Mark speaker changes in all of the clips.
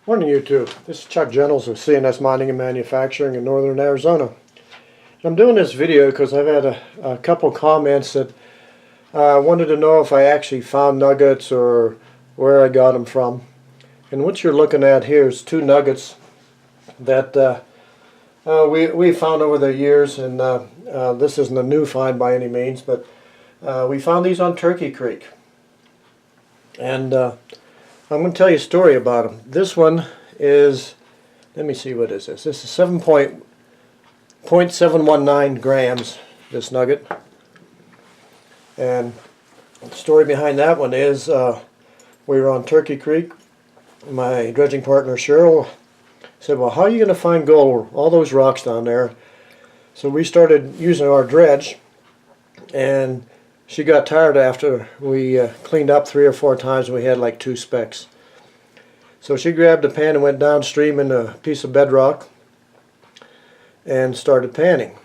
Speaker 1: Morning, YouTube. This is Chuck Jennels of CNS Mining and Manufacturing in Northern Arizona. I'm doing this video because I've had a couple comments that wanted to know if I actually found nuggets or where I got them from. And what you're looking at here is two nuggets that we found over the years, and this isn't a new find by any means, but we found these on Turkey Creek. And I'm going to tell you a story about them. This one is, let me see, what is this? This is 7.719 grams, this nugget. And the story behind that one is we were on Turkey Creek. My dredging partner Cheryl said, well, how are you going to find gold? All those rocks down there. So we started using our dredge, and she got tired after we cleaned up 3 or 4 times and we had like 2 specks. So she grabbed a pan and went downstream in a piece of bedrock and started panning.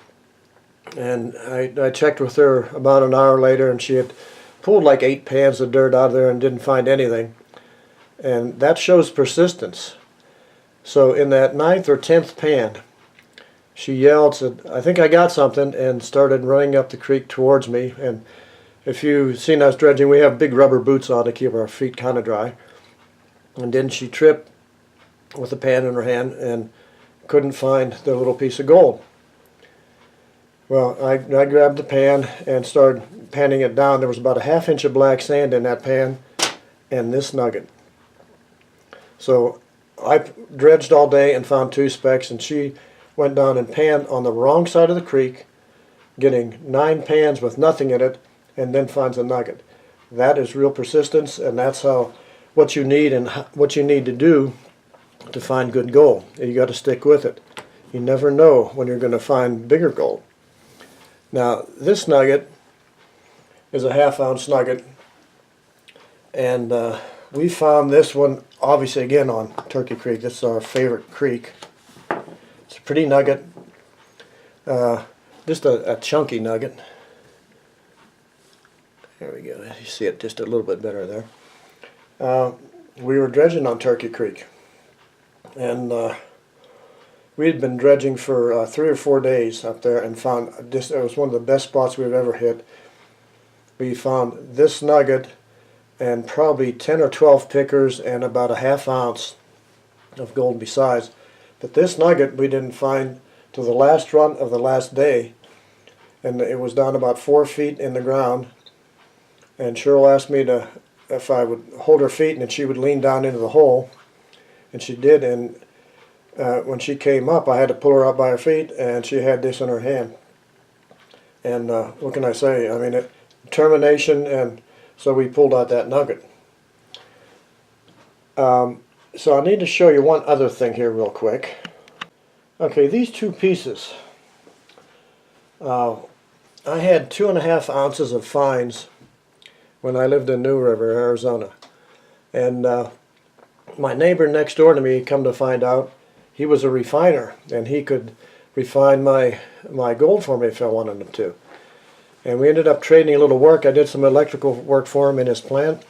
Speaker 1: And I checked with her about an hour later, and she had pulled like 8 pans of dirt out of there and didn't find anything. And that shows persistence. So in that 9th or 10th pan, she yelled, said, I think I got something, and started running up the creek towards me. And if you've seen us dredging, we have big rubber boots on to keep our feet kind of dry. And then she tripped with a pan in her hand and couldn't find the little piece of gold. Well, I grabbed the pan and started panning it down. There was about a ½ inch of black sand in that pan and this nugget. So I dredged all day and found 2 specks, and she went down and panned on the wrong side of the creek, getting 9 pans with nothing in it, and then finds a nugget. That is real persistence, and that's what you need and what you need to do to find good gold. You got to stick with it. You never know when you're going to find bigger gold. Now, this nugget is a ½ ounce nugget, and we found this one obviously again on Turkey Creek. This is our favorite creek. It's a pretty nugget, just a chunky nugget. There we go. You see it just a little bit better there. We were dredging on Turkey Creek, and we had been dredging for 3 or 4 days up there, and found this. It was one of the best spots we've ever hit. We found this nugget and probably 10 or 12 pickers and about a ½ ounce of gold besides. But this nugget we didn't find till the last run of the last day, and it was down about 4 feet in the ground. And Cheryl asked me if I would hold her feet and then she would lean down into the hole, and she did. And when she came up, I had to pull her up by her feet, and she had this in her hand. And what can I say? I mean, determination, and so we pulled out that nugget. So I need to show you one other thing here real quick. Okay, these 2 pieces. I had 2½ ounces of fines when I lived in New River, Arizona. And my neighbor next door to me, come to find out, he was a refiner, and he could refine my gold for me if I wanted him to. And we ended up trading a little work. I did some electrical work for him in his plant,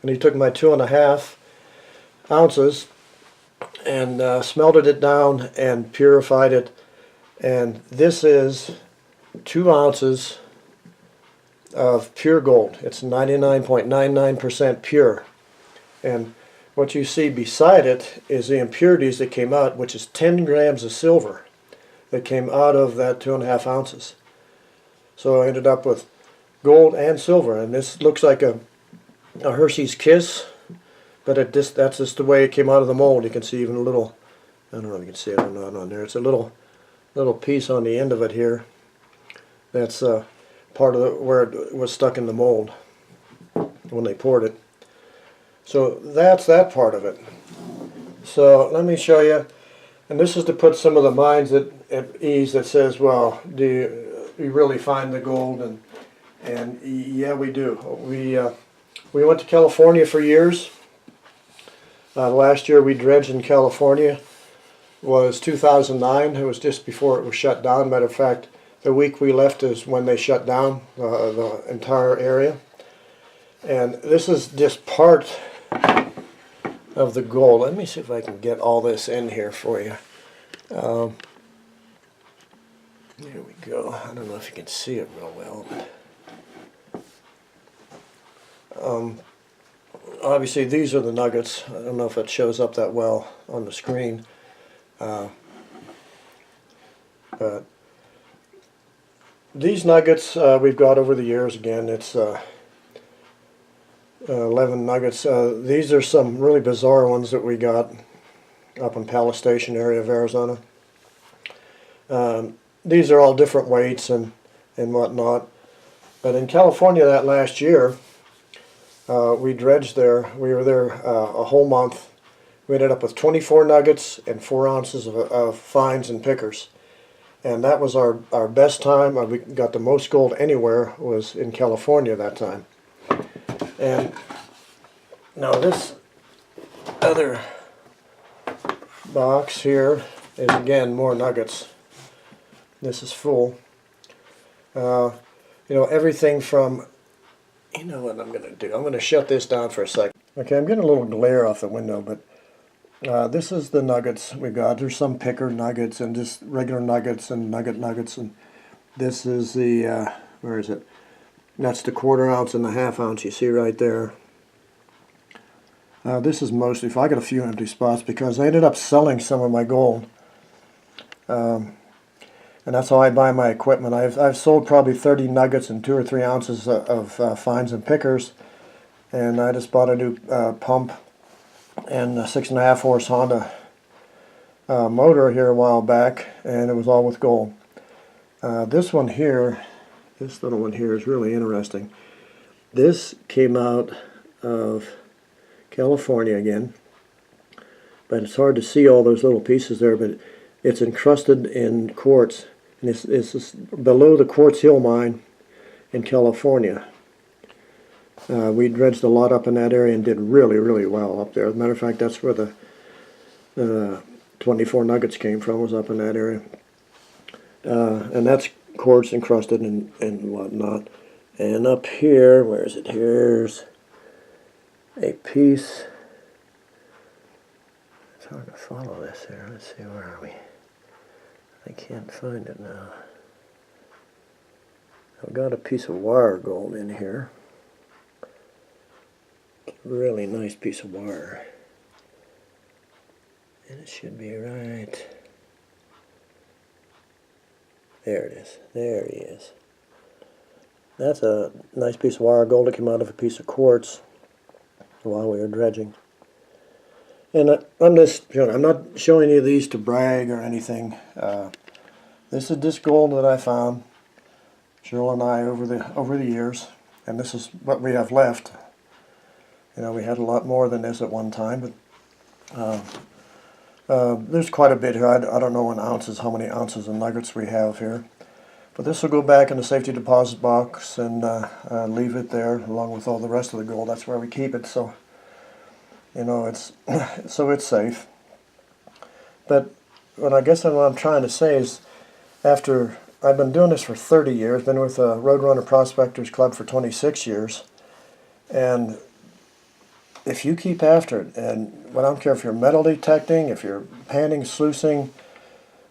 Speaker 1: and he took my 2½ ounces and smelted it down and purified it. And this is 2 ounces of pure gold. It's 99.99% pure. And what you see beside it is the impurities that came out, which is 10 grams of silver that came out of that 2½ ounces. So I ended up with gold and silver, and this looks like a Hershey's Kiss, but that's just the way it came out of the mold. You can see even a little, I don't know if you can see it or not on there. It's a little piece on the end of it here. That's part of where it was stuck in the mold when they poured it. So that's that part of it. So let me show you, and this is to put some of the minds at ease that says, well, do you really find the gold? And yeah, we do. We went to California for years. Last year we dredged in California was 2009. It was just before it was shut down. Matter of fact, the week we left is when they shut down the entire area. And this is just part of the gold. Let me see if I can get all this in here for you. There we go. I don't know if you can see it real well, but obviously these are the nuggets. I don't know if it shows up that well on the screen, but these nuggets we've got over the years. Again, it's 11 nuggets. These are some really bizarre ones that we got up in Palace Station area of Arizona. These are all different weights and whatnot. But in California that last year, we dredged there. We were there a whole month. We ended up with 24 nuggets and 4 ounces of fines and pickers. And that was our best time. We got the most gold anywhere was in California that time. And now this other box here is again more nuggets. This is full. You know, everything from, you know what I'm going to do? I'm going to shut this down for a second. Okay, I'm getting a little glare off the window, but this is the nuggets we got. There's some picker nuggets and just regular nuggets and nuggets, and this is the, where is it? That's the 1/4 ounce and the 1/2 ounce you see right there. This is mostly, if I got a few empty spots, because I ended up selling some of my gold. And that's how I buy my equipment. I've sold probably 30 nuggets and 2 or 3 ounces of fines and pickers. And I just bought a new pump and a 6.5 horse Honda motor here a while back, and it was all with gold. This one here, this little one here is really interesting. This came out of California again, but it's hard to see all those little pieces there, but it's encrusted in quartz, and it's below the Quartz Hill mine in California. We dredged a lot up in that area and did really, really well up there. As a matter of fact, that's where the 24 nuggets came from, was up in that area. And that's quartz encrusted and whatnot. And up here, where is it? Here's a piece. It's hard to follow this here. Let's see, where are we? I can't find it now. I've got a piece of wire gold in here. Really nice piece of wire. And it should be right. There it is. There he is. That's a nice piece of wire gold that came out of a piece of quartz while we were dredging. And I'm not showing you these to brag or anything. This is just gold that I found, Cheryl and I, over the years, and this is what we have left. You know, we had a lot more than this at one time, but there's quite a bit here. I don't know in ounces how many ounces of nuggets we have here. But this will go back in the safety deposit box and leave it there along with all the rest of the gold. That's where we keep it, so you know it's safe. But what I'm trying to say is, after I've been doing this for 30 years, been with the Roadrunner Prospectors Club for 26 years, and if you keep after it, and I don't care if you're metal detecting, if you're panning, sluicing,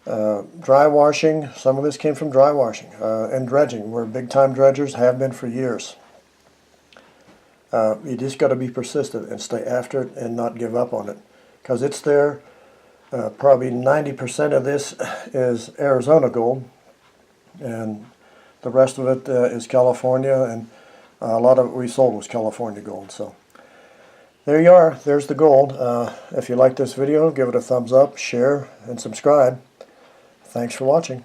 Speaker 1: dry washing, some of this came from dry washing, and dredging. We're big time dredgers, have been for years. You just got to be persistent and stay after it and not give up on it, because it's there. Probably 90% of this is Arizona gold, and the rest of it is California, and a lot of it we sold was California gold. So there you are. There's the gold. If you like this video, give it a thumbs up, share, and subscribe. Thanks for watching.